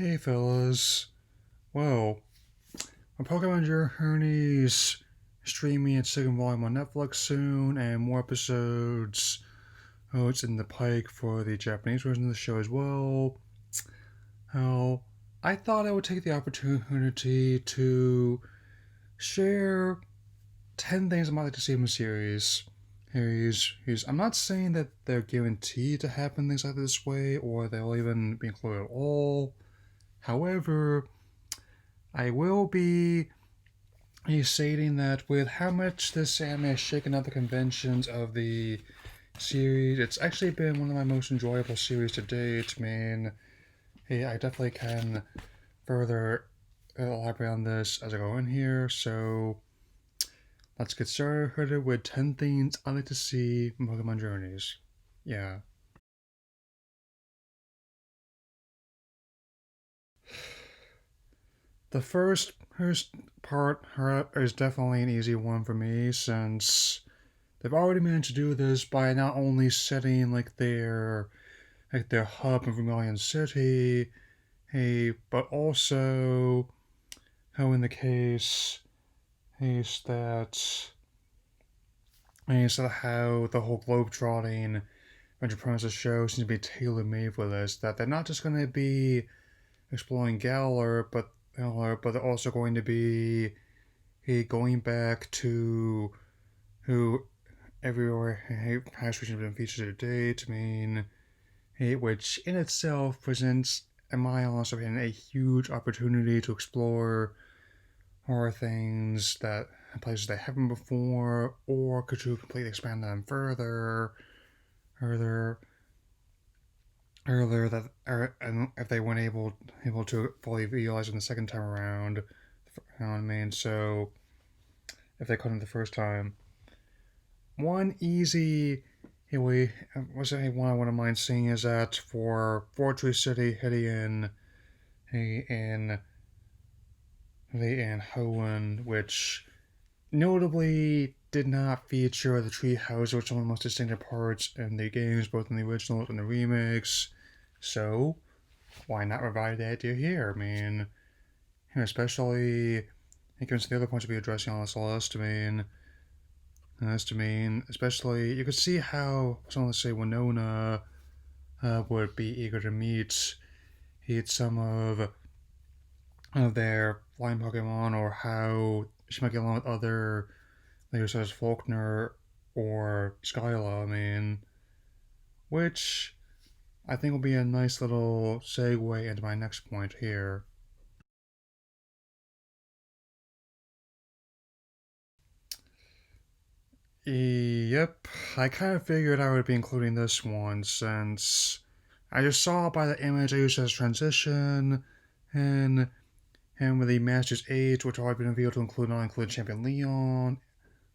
Hey fellas. Well, my Pokemon Journeys streaming its second volume on Netflix soon, and more episodes. Oh, it's in the pike for the Japanese version of the show as well. Oh, I thought I would take the opportunity to share 10 things I might like to see in the series. I'm not saying that they're guaranteed to happen things like this way, or they'll even be included at all. However, I will be stating that with how much this anime has shaken up the conventions of the series, it's actually been one of my most enjoyable series to date. I mean, hey, I definitely can further elaborate on this as I go in here. So let's get started with 10 things I'd like to see in Pokemon Journeys. Yeah. The first part is definitely an easy one for me since they've already managed to do this by not only setting like their hub in Vermilion City, hey, but also how in the case is that is that how the whole globetrotting Adventure Princess show seems to be tailor made for this. That they're not just going to be exploring Galar, but they're also going to be going back to who everywhere past region has been featured to date. I mean, which in itself presents, in my honest opinion, a huge opportunity to explore more things that places they haven't before, or could you completely expand them further, earlier that, and if they weren't able to fully realize it the second time around, you know what I mean? So if they couldn't the first time, one easy way was one I wouldn't mind seeing is that for Fortress City hitting in in Hoenn, which notably did not feature the treehouse, which is one of the most distinctive parts in the games, both in the originals and the remakes. So, why not revive the idea here? I mean, especially given the other points we'll be addressing on this list. Especially you could see how someone, let's say Winona, would be eager to meet some of their flying Pokemon, or how she might get along with other leaders such as Faulkner or Skyla. I mean, which I think will be a nice little segue into my next point here. Yep, I kind of figured I would be including this one since I just saw by the image I used as transition, and with the Master's Age, which already been revealed to include Champion Leon,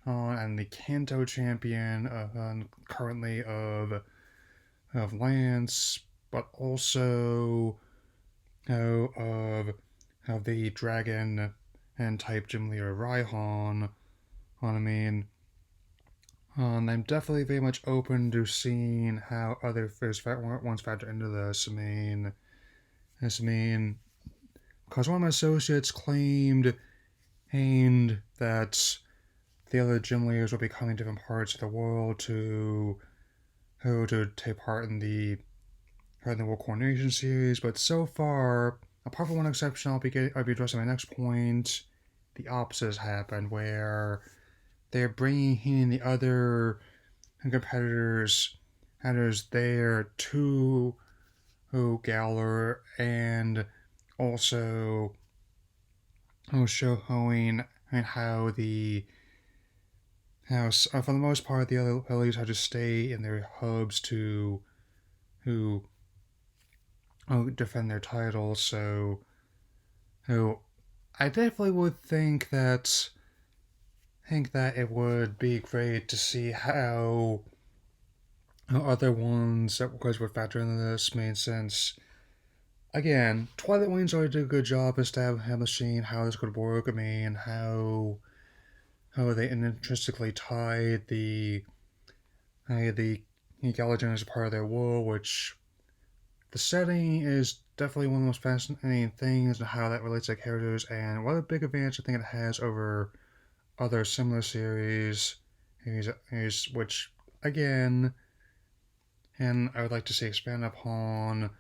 and the Kanto champion, currently of Lance, but also of the Dragon and type gym leader Raihan. I mean, I'm definitely very much open to seeing how other ones factor into this. I mean, because one of my associates aimed that the other gym leaders will be coming different parts of the world to take part in the World Coronation series. But so far, apart from one exception, I'll be addressing my next point. The opposite has happened, where they're bringing in the other competitors there to Galar, and also showing how for the most part the other ladies have to stay in their hubs to who defend their titles. So I definitely would think that it would be great to see how other ones that would factor into this made sense. Again, Twilight Wings already did a good job establishing how this could work. I mean, how they intrinsically tied the Galadriel as part of their world, which The setting is definitely one of the most fascinating things and how that relates to characters, and what a big advantage I think it has over other similar series which, again, and I would like to see expand upon.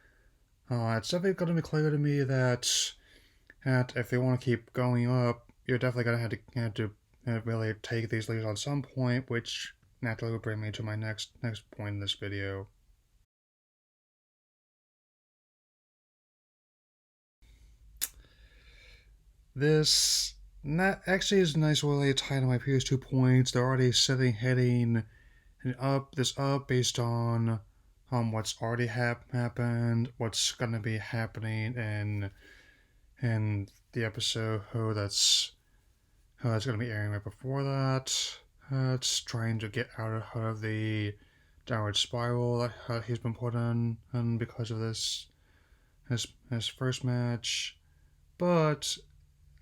It's definitely going to be clear to me that if they want to keep going up, you're definitely going to have to really take these leads on some point, which naturally will bring me to my next point in this video. This actually is a nice way to tie to my previous 2 points. They're already heading up based on what's already happened, what's gonna be happening in the episode that's gonna be airing right before that. It's trying to get out of the downward spiral that he's been put in, and because of his first match. But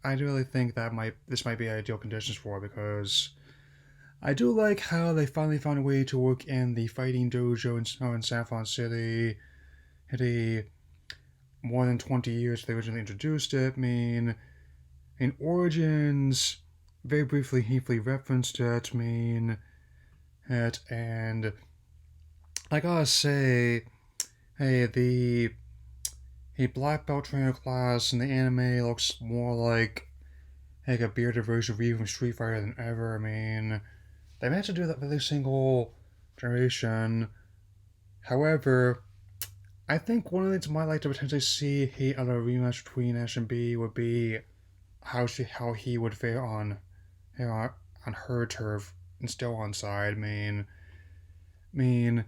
I do really think this might be ideal conditions for it, because I do like how they finally found a way to work in the fighting dojo in Saffron City. It more than 20 years they originally introduced it. I mean, in Origins, very briefly referenced it. I mean, and I gotta say, hey, the black belt trainer class in the anime looks more like a bearded version of Ryu from Street Fighter than ever. I mean, they managed to do that for every single generation. However, I think one of the things I might like to potentially see out of a rematch between Ash and B would be how he would fare on her turf and Stow-on-Side. I mean,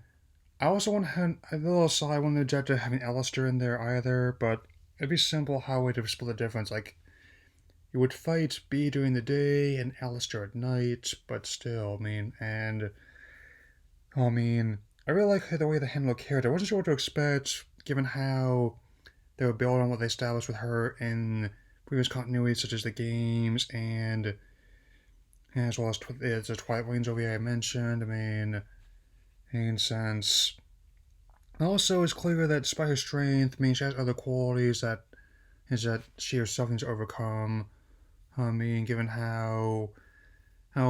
I also want to have a little side. I wouldn't object to having Alistair in there either, but it'd be simple how we would split the difference. Like, you would fight B during the day and Alistair at night, but still, I mean, I really like the way they handle the character. I wasn't sure what to expect, given how they would build on what they established with her in previous continuities, such as the games and as well as the Twilight Wings OVA I mentioned. I mean, in sense. Also, it's clear that despite her strength, she has other qualities that she herself needs to overcome. Given how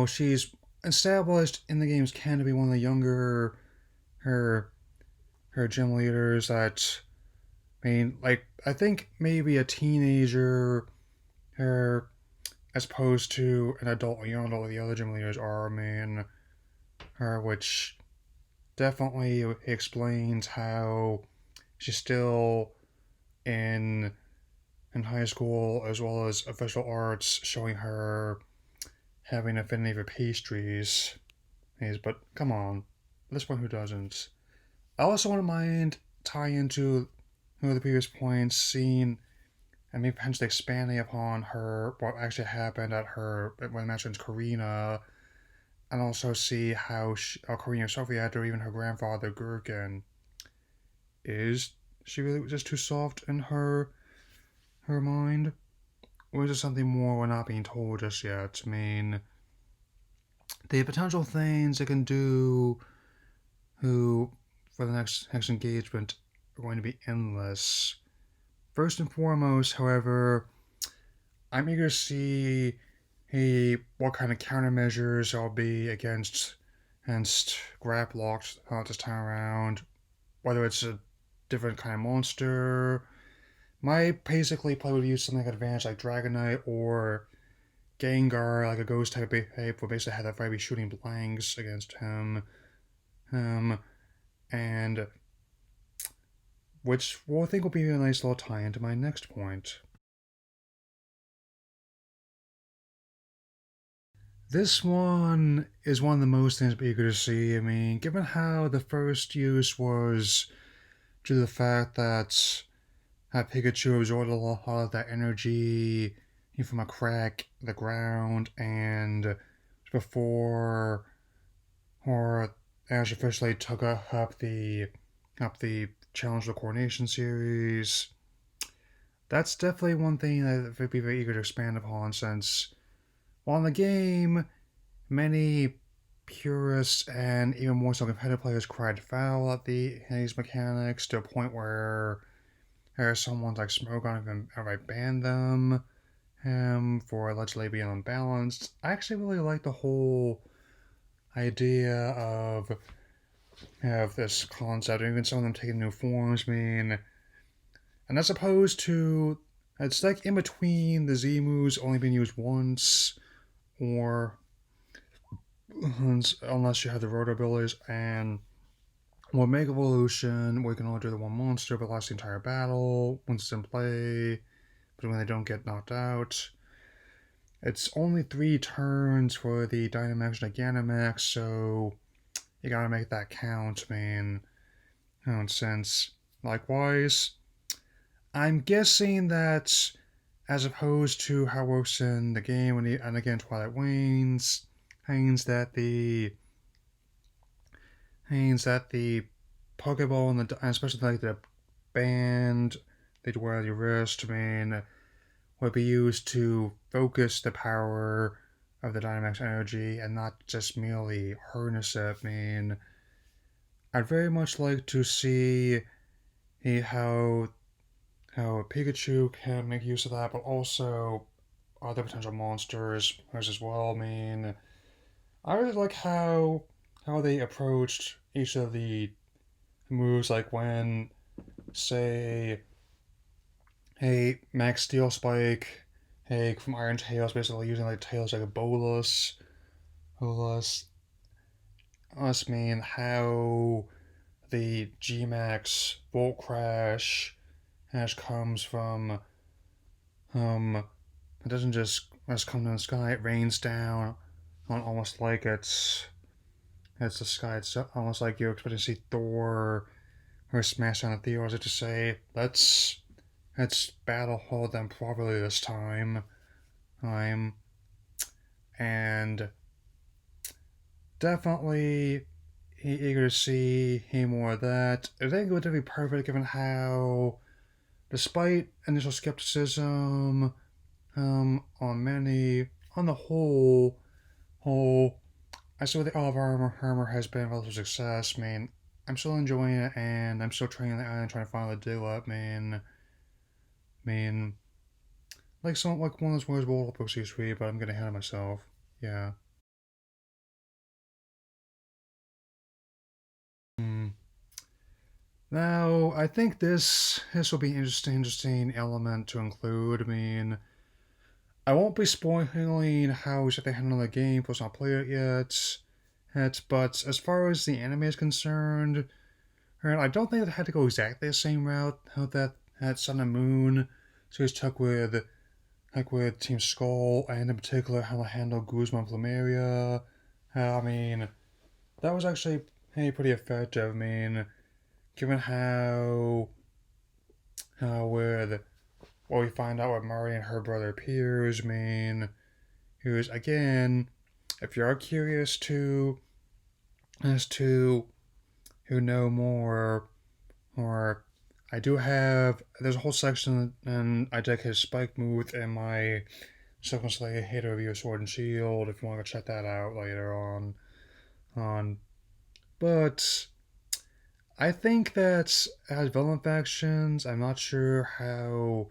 she's established in the games can be one of the younger her her gym leaders that I think maybe a teenager her as opposed to an adult or young adult the other gym leaders are. Her which definitely explains how she's still in in high school as well as official arts, showing her having affinity for pastries. But come on, at this point, who doesn't? I also want to mind tie into one of the previous points, seeing and maybe potentially expanding upon what actually happened at her when I mentioned Karina, and also see how Karina herself reacted, or even her grandfather Gurgen. Is she really just too soft in her mind, or is it something more we're not being told just yet? The potential things it can do who for the next engagement are going to be endless. First and foremost, however, I'm eager to see what kind of countermeasures there'll be against grab locks this time around. Whether it's a different kind of monster. Might basically play with use something like advanced like Dragonite or Gengar, like a ghost type ape, will basically have that fight be shooting blanks against him. And which I think will be a nice little tie into my next point. This one is one of the most things I'm eager to see. Given how the first use was due to the fact that Pikachu absorbed a lot of that energy from a crack in the ground, and before or Ash officially took up the Challenge of the Coronation series. That's definitely one thing that I'd be very eager to expand upon, since while in the game, many purists and even more so competitive players cried foul at these mechanics to a point where someone's like Smogon even outright banned them for allegedly being unbalanced. I actually really like the whole idea of this concept, even some of them taking new forms. I mean, and as opposed to, it's like in between the Z-moves only being used once, or unless you have the rotor abilities, and or Mega Evolution, where you can only do the one monster but lasts the entire battle once it's in play, but when they don't get knocked out. It's only 3 turns for the Dynamax and Gigantimax, so you gotta make that count, man. Since, likewise, I'm guessing that as opposed to how it works in the game and again Twilight Wanes, means that the Pokeball and especially like the band they'd wear on your wrist, would be used to focus the power of the Dynamax energy and not just merely harness it. I'd very much like to see how Pikachu can make use of that, but also other potential monsters as well. I really like how they approached each of the moves, like when, say, hey, Max Steel Spike, hey, from Iron Tails, basically using like Tails like a bolus. Us mean how the G-Max Volt Crash comes from, it doesn't just come to the sky, it rains down on almost like it's the sky. It's almost like you're expecting to see Thor or smash down the Theos to say, let's battle hold them properly this time. And definitely eager to see more of that. I think it would be perfect given how, despite initial skepticism, on the whole, I see what the Olive Armor has been a relative success. I'm still enjoying it, and I'm still training the island, trying to finally do it. Like one of those words world books used to be, but I'm getting ahead of myself. Yeah. Hmm. Now, I think this will be an interesting element to include. I won't be spoiling how exactly they handle the game, because I've not played it yet. But as far as the anime is concerned, I don't think it had to go exactly the same route how that had Sun and Moon. So he's took with Team Skull, and in particular how to handle Guzma and Plumeria. That was actually pretty effective. Given how with what we find out with Mari and her brother Piers, who's again, if you are curious as to who know more, or there's a whole section and I dedicated Spike move in my subconsciously hater review of Sword and Shield if you want to check that out later on. But I think that as villain factions, I'm not sure how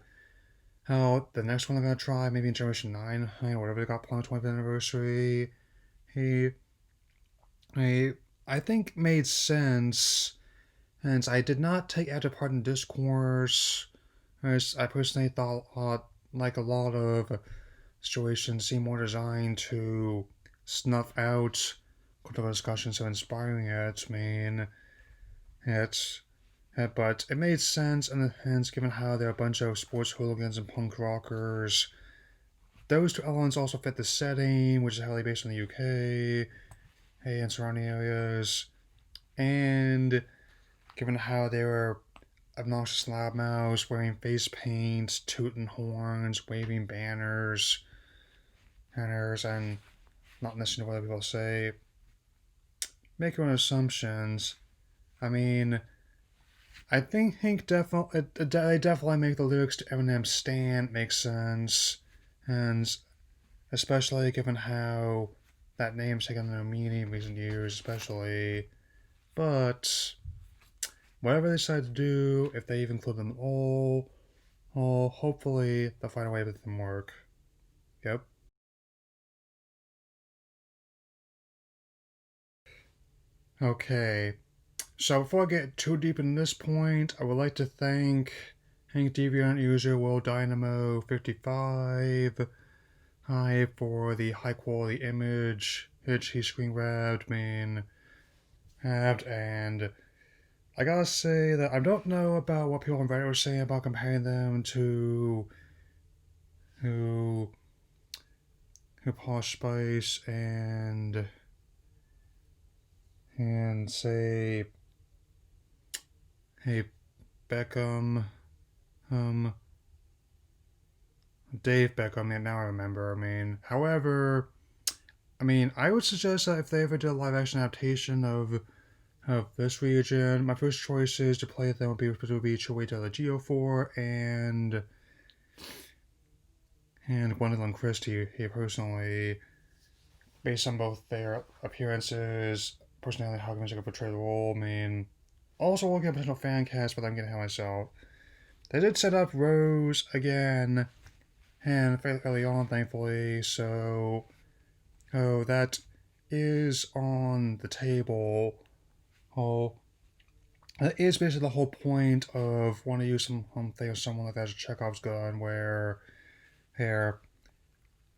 the next one they're gonna try, maybe in Generation 9, whatever they got planned 20th anniversary, he I think made sense, and I did not take active part in discourse, as I personally thought like a lot of situations seem more designed to snuff out critical discussions of inspiring it. It's but it made sense in the sense given how there are a bunch of sports hooligans and punk rockers. Those 2 elements also fit the setting, which is heavily based in the UK and surrounding areas. And given how they were obnoxious loudmouths wearing face paint, tooting horns, waving banners, and not listening to what other people say, make your own assumptions. I think definitely they definitely make the lyrics to Eminem's "Stand" make sense, and especially given how that name's taken a meaning in recent years, especially. But whatever they decide to do, if they even include them at all, well, hopefully they'll find a way to make them work. Yep. Okay. So before I get too deep into this point, I would like to thank Deviant user Will Dynamo 55 Hi for the high quality image he screen grabbed, and I gotta say that I don't know about what people on Reddit were saying about comparing them to who Posh Spice and say hey Beckham um Dave Beckham. Yeah, now I remember. However, I would suggest that if they ever did a live action adaptation of this region, my first choices to play them would be Chiwetel Ejiofor and Gwendolyn Christie here personally, based on both their appearances, personality, how they could portray the role. Also looking at potential fan cast, but I'm getting ahead of myself. They did set up Rose again, and fairly early on, thankfully, so that is on the table. Oh, that is basically the whole point of wanting to use something of someone like that as a Chekhov's gun, where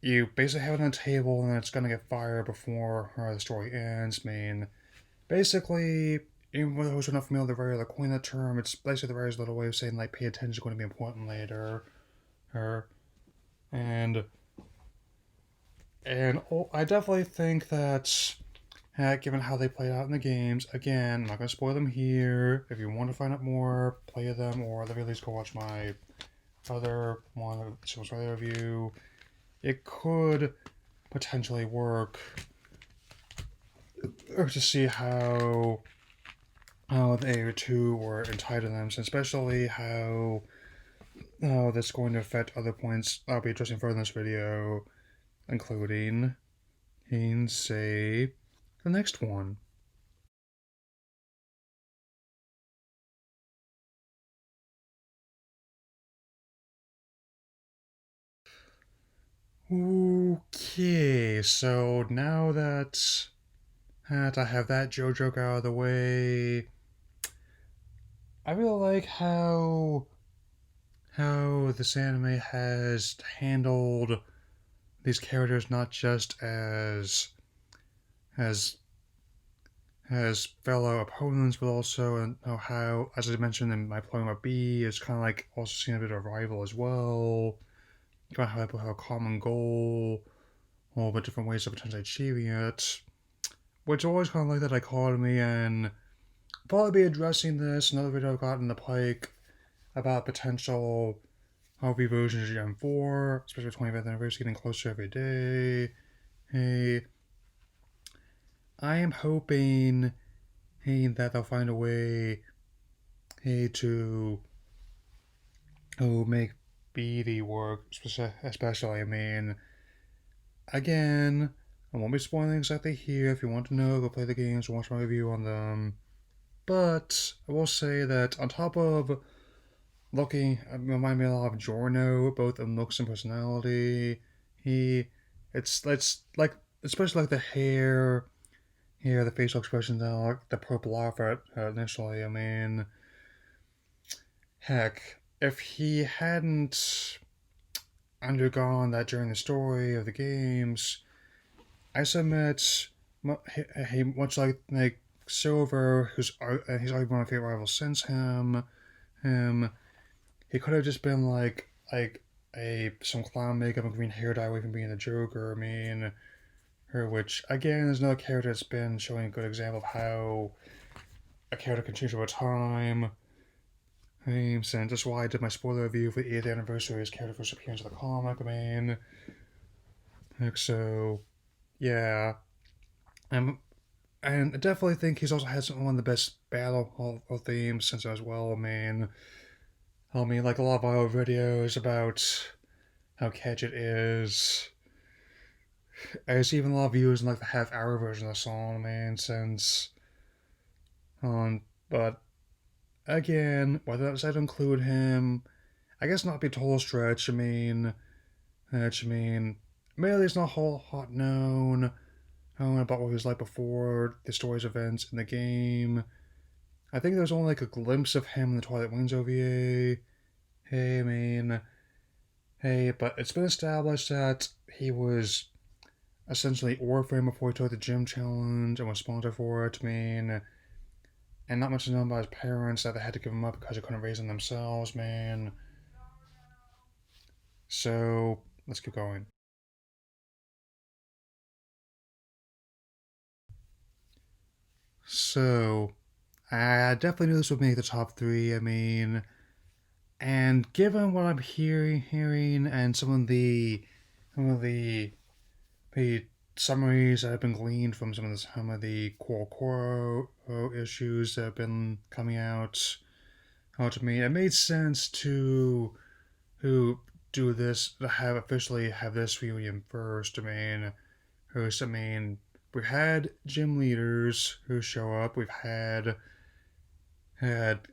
you basically have it on the table and it's gonna get fired before the story ends. Basically, even for those who are not familiar with the very coin that term, it's basically the very little way of saying like pay attention is going to be important later. And I definitely think that given how they played out in the games, again, I'm not going to spoil them here. If you want to find out more, play them, or at the very least go watch my other one, Silver review. It could potentially work, or to see how they two were entitled them, especially how that's going to affect other points I'll be addressing further in this video, including, say, the next one. Okay, so now that I have that JoJo out of the way, I really like how this anime has handled these characters not just as fellow opponents, but also how, as I mentioned in my playing with Bede, it's kind of like also seen a bit of a rival as well. Kind of how people have a common goal, all the different ways of potentially achieving it. Which always kind of like that dichotomy, and I'll probably be addressing this another video I've got in the pike about potential reversions of Gen 4, especially 25th anniversary getting closer every day. Hey, I am hoping that they'll find a way to make Bede work, especially. Again, I won't be spoiling exactly here. If you want to know, go play the games or watch my review on them. But I will say that on top of looking, it reminded me a lot of Giorno, both in looks and personality. It's like, especially like the hair, the facial expressions, and like the purple outfit initially. Heck, if he hadn't undergone that during the story of the games, I submit he much like Silver, he's arguably one of my favorite rivals since him. He could have just been like some clown makeup and green hair dye away from being the Joker. Which again is another character that's been showing a good example of how a character can change over time. So that's why I did my spoiler review for the 8th anniversary of his character first appearance of the comic. So yeah, and I definitely think he's also had one of the best battle themes since as well. Like a lot of our videos about how catch it is. There's even a lot of views in like the half-hour version of the song, man. Since but again, whether that's to include him, I guess not be a total stretch. Maybe it's not whole hot known about what he was like before the story's events in the game. I think there's only like a glimpse of him in the Twilight Wings OVA. Hey, but it's been established that he was essentially orphaned before he took the gym challenge and was sponsored for it. And not much is known about his parents that they had to give him up because they couldn't raise him themselves, man. So let's keep going. So I definitely knew this would make the top three. And given what I'm hearing, and some of the summaries that have been gleaned from some of the core issues that have been coming out to me, it made sense to who do this to have officially have this reunion first. We've had gym leaders who show up. We've had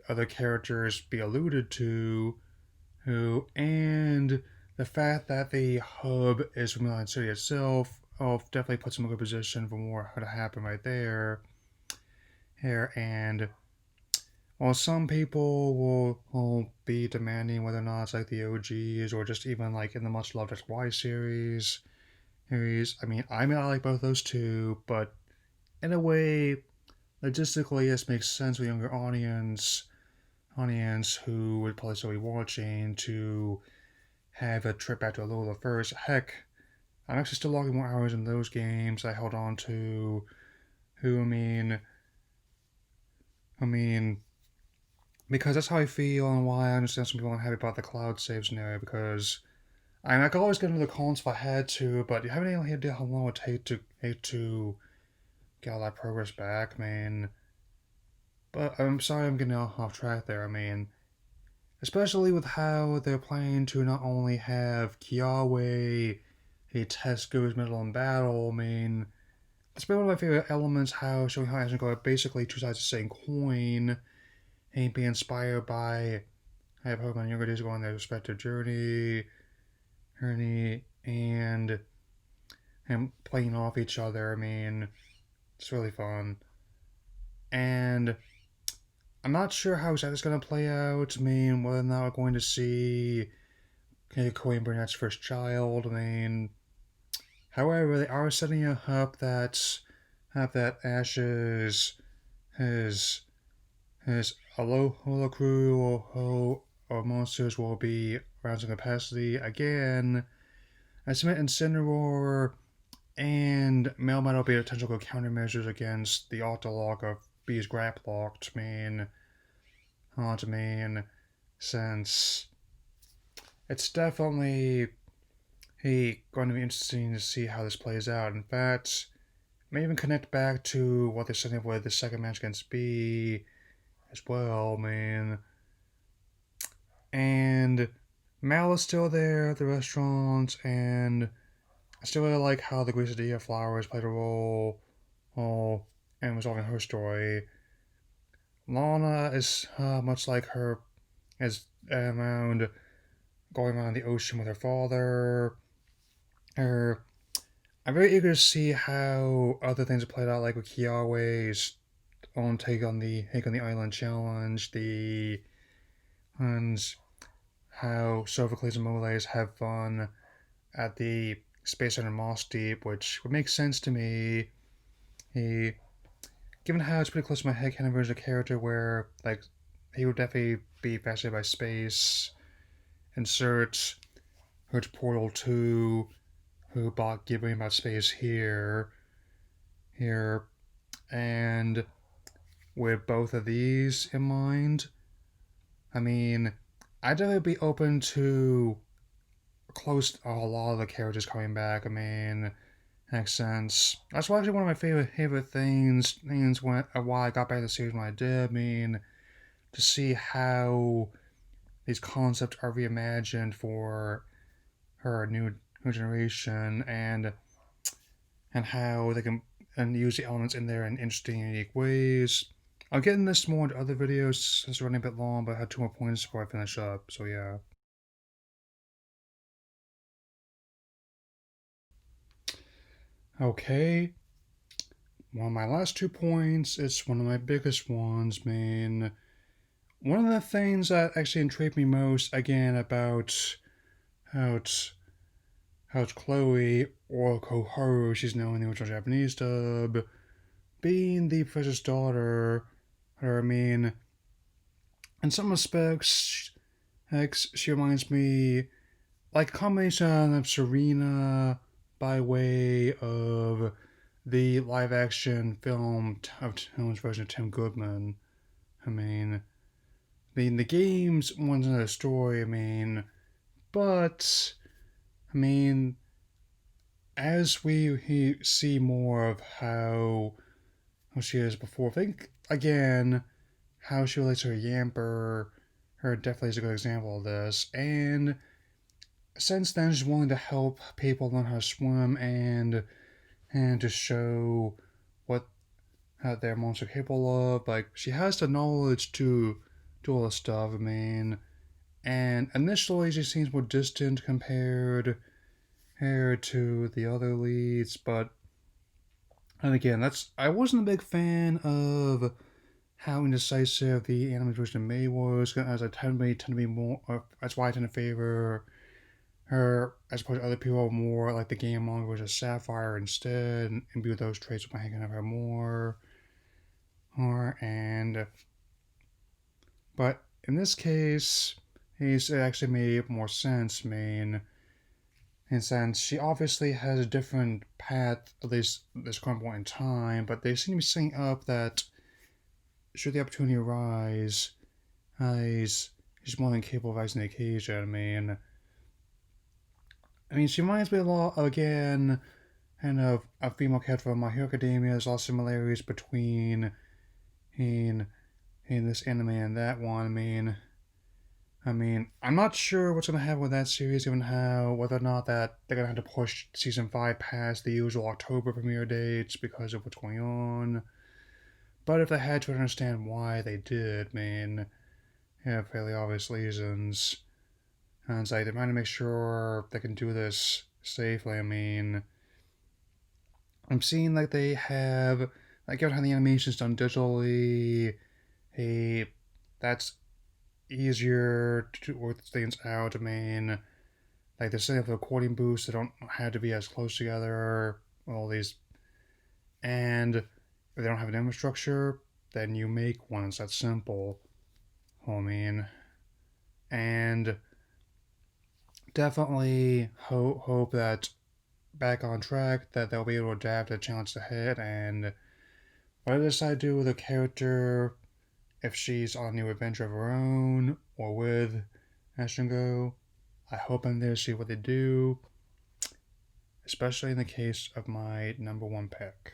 other characters be alluded to who, and the fact that the hub is from the city itself, definitely puts him in a good position for more to happen right there. Here, and while some people will be demanding whether or not it's like the OGs or just even like in the much loved XY series, I like both those two, but in a way, logistically, this makes sense with a younger audience who would probably still be watching to have a trip back to Alola first. Heck, I'm actually still logging more hours in those games I held on to. Who I mean, because that's how I feel and why I understand some people aren't happy about the cloud save scenario. Because I could always get into the cons if I had to, but you have any idea how long it would take to get all that progress back? But I'm sorry I'm getting off track there. Especially with how they're planning to not only have Kiawe test Go's metal in battle. That's been one of my favorite elements. How showing how Ashen are basically two sides of the same coin, and be inspired by how Pokemon younger days go on their respective journey, and playing off each other. It's really fun, and I'm not sure how exactly it's going to play out. Whether or not we're going to see Koei and Burnett's first child. However, they are setting it up that Ash's his Alola crew or monsters will be around some capacity again. I submit Incineroar and Melmetal will be potential countermeasures against the Octolock of Bee's Graplock. Since it's definitely going to be interesting to see how this plays out. In fact, may even connect back to what they're setting up with the second match against B as well, man. And Mal is still there at the restaurant, and I still really like how the Quesadilla Flowers played a role in resolving her story. Lana is much like her, as around going around the ocean with her father. Her, I'm very eager to see how other things are played out, like with Kiawe's own take on the island challenge, and how Sophocles and Moles have fun at the Space Center Moss Deep, which would make sense to me. He, given how it's pretty close to my headcanon version of character, where like he would definitely be fascinated by space. Insert Hertz Portal 2, who bought giving about space here, and with both of these in mind, I'd definitely be open to close to a lot of the characters coming back. Makes sense. That's actually one of my favorite things why I got back to the series when I did. To see how these concepts are reimagined for her new generation, and and how they can and use the elements in there in interesting, unique ways. I'll get in this more into other videos since it's running a bit long, but I had 2 more points before I finish up, so yeah. Okay, one of my last 2 points, it's one of my biggest ones, man. One of the things that actually intrigued me most, again, about how it's Chloe, or Koharu, she's known in the original Japanese dub, being the professor's daughter, or I mean, in some respects, she reminds me like a combination of Serena by way of the live action film of Tim's version of Tim Goodman. I mean, the games one's another story, but I mean, as we see more of how she is before, I think again how she relates to her Yamper, her definitely is a good example of this. And since then, she's willing to help people learn how to swim and to show what how their monsters are capable of. Like she has the knowledge to do all this stuff. And initially she seems more distant compared to the other leads, but and again, that's I wasn't a big fan of how indecisive the anime version of May was, as I tend to be more. That's why I tend to favor her as opposed to other people more like the game manga version of Sapphire instead, and be with those traits with my hanging of her more. And but in this case, it actually made more sense, in sense she obviously has a different path, at least at this current point in time, but they seem to be setting up that should the opportunity arise, she's more than capable of rising the occasion. She reminds me a lot again, kind of a female character from My Hero Academia. There's a lot of similarities between in this anime and that one. I'm not sure what's gonna happen with that series, given how whether or not that they're gonna have to push season 5 past the usual October premiere dates because of what's going on. But if they had to understand why they did, yeah, fairly obvious reasons. And it's like they're trying to make sure they can do this safely. I'm seeing like they have, like, given how the animation's done digitally, hey, that's easier to work things out. Like they're setting up the recording booths, they don't have to be as close together. All these, and if they don't have an infrastructure, then you make one. It's that simple. And definitely hope that back on track that they'll be able to adapt to the challenge ahead, and whatever they decide to do with a character, if she's on a new adventure of her own or with Ashingo, I hope I'm there to see what they do, especially in the case of my number one pick.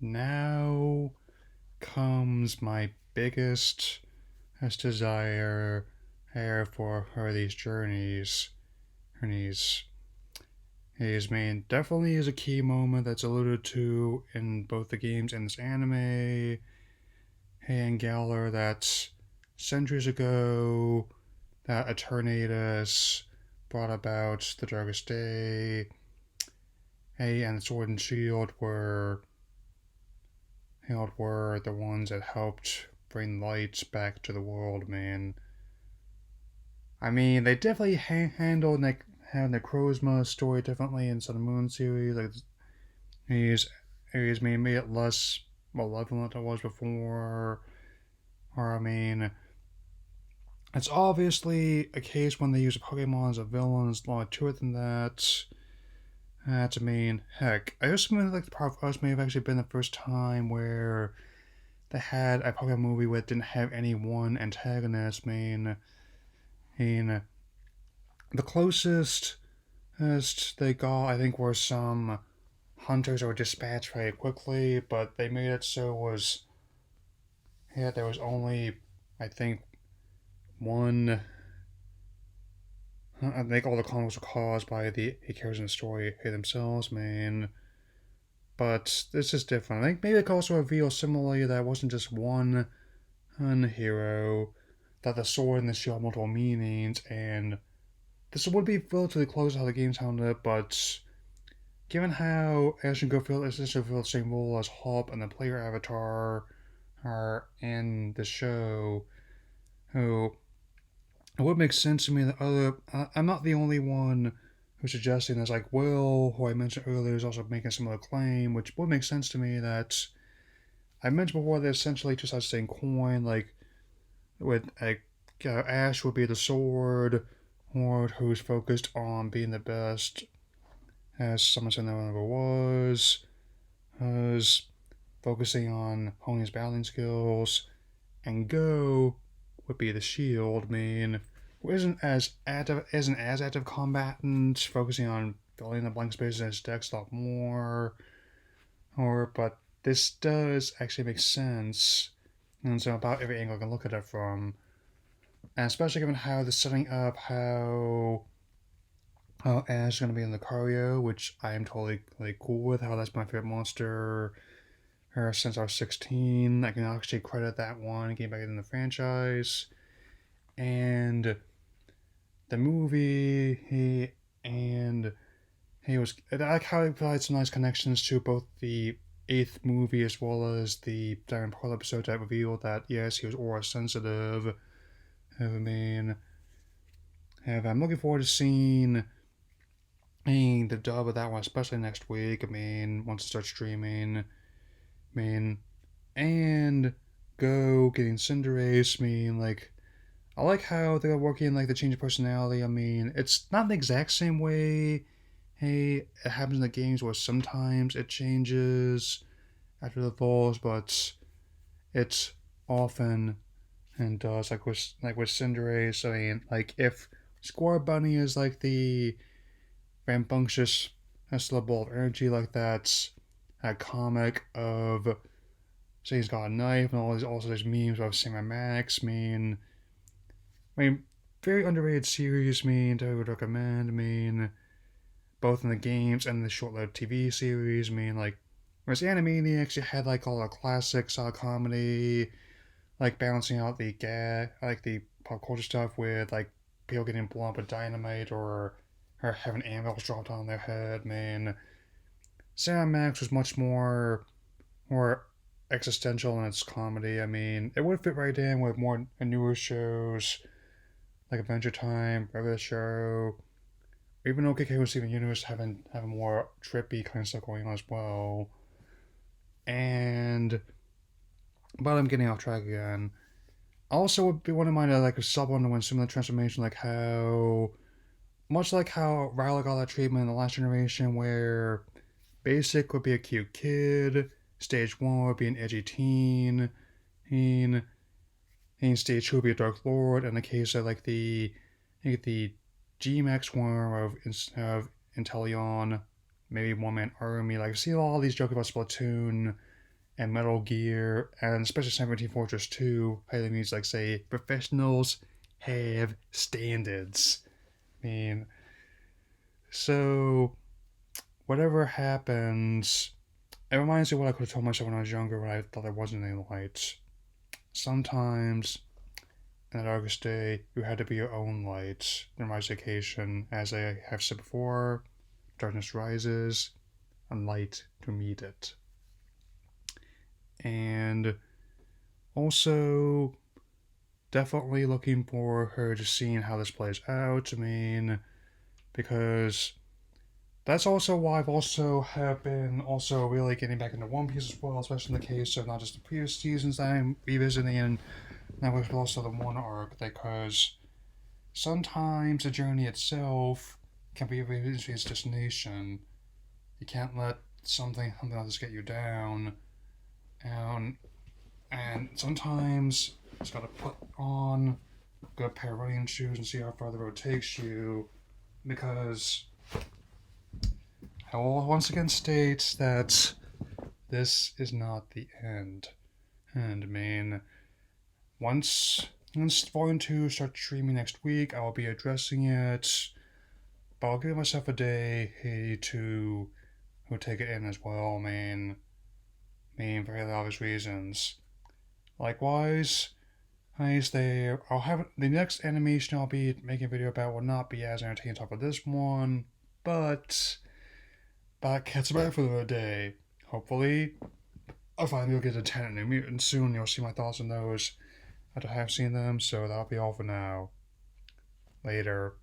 Now comes my biggest desire for her these journeys. His main definitely is a key moment that's alluded to in both the games and this anime. And Galar, that's centuries ago, that Eternatus brought about the Darkest Day. And the Sword and Shield were the ones that helped bring lights back to the world, they definitely handled the Necrozma story differently in Sun and Moon series. Like, he's made it less malevolent than it was before. Or it's obviously a case when they use Pokemon as a villain. There's a lot to it than that. Heck, I also like the Power of Us may have actually been the first time where they had a Pokemon movie where it didn't have any one antagonist. The closest they got, I think, were some hunters that were dispatched very quickly, but they made it so there was only, I think, one I think all the conflicts are caused by the characters in the story themselves, man. But this is different. I think maybe it could also reveal similarly that it wasn't just one hero, that the sword and the shield have multiple meanings, and this would be relatively close to how the game's handled it, but given how Ashton Gofield is essentially the same role as Hop and the player avatar are in the show, who it would make sense to me that I'm not the only one who's suggesting this. Like Will, who I mentioned earlier, is also making a similar claim, which would make sense to me that I mentioned before that essentially just has the same coin, like with Ash would be the sword, or who's focused on being the best, as someone said that never was focusing on honing his battling skills, and Go would be the shield main, who isn't as active combatant, focusing on filling the blank spaces in his decks a lot more. But this does actually make sense, and so about every angle I can look at it from, and especially given how they're setting up how Ash is going to be in the Lucario, which I am totally cool with. How that's my favorite monster since I was 16. I can actually credit that one getting back in the franchise. And the movie, he was. I like how he provides some nice connections to both the 8th movie as well as the Diamond Pearl episode that revealed that, yes, he was aura sensitive. I mean, I'm looking forward to seeing the dub of that one, especially next week. I mean, once it starts streaming. And Go getting Cinderace. I like how they're working the change of personality. I mean, it's not the exact same way. Hey, it happens in the games where sometimes it changes after the evolves, but it's often and does with Cinderace. I mean, if Square Bunny is the rambunctious ball of energy, that's a comic of saying he's got a knife and also there's memes about Sam Max. Very underrated series. That I would recommend. Both in the games and the short-lived TV series. Whereas Animaniacs, you had all the classics, comedy, balancing out the the pop culture stuff with people getting blown up with dynamite or having anvils dropped on their head. Sam Max was much more existential in its comedy. It would fit right in with more newer shows like Adventure Time, regular show. Even OKK was Steven Universe having more trippy kind of stuff going on as well. But I'm getting off track again. Also, would be one of mine to sub on to one similar transformation, much like how Riley got that treatment in the last generation, where Basic would be a cute kid, Stage 1 would be an edgy teen, and Stage 2 would be a Dark Lord. In the case of the G-Max form of Inteleon, maybe One Man Army. I see all these jokes about Splatoon and Metal Gear, and especially 17 Fortress 2, highly means say professionals have standards. So whatever happens, it reminds me of what I could have told myself when I was younger when I thought there wasn't any lights. Sometimes in the darkest day, you had to be your own light. In my occasion, as I have said before, darkness rises, and light to meet it. And also, definitely looking for her to seeing how this plays out. Because that's also why I've been really getting back into One Piece as well, especially in the case of not just the previous seasons that I'm revisiting, and now but also the one arc, because sometimes the journey itself can be a very interesting destination. You can't let something like this get you down, and sometimes you just gotta put on a good pair of running shoes and see how far the road takes you, because I will once again state that this is not the end. And once Once Volume 2 starts streaming next week, I'll be addressing it. But I'll give myself a day to take it in as well, main for very obvious reasons. Likewise, I'll have the next animation I'll be making a video about will not be as entertaining as top of this one, but that's about it for the day. Hopefully, I'll finally get to 10 New Mutants soon. You'll see my thoughts on those after I have seen them, so that'll be all for now. Later.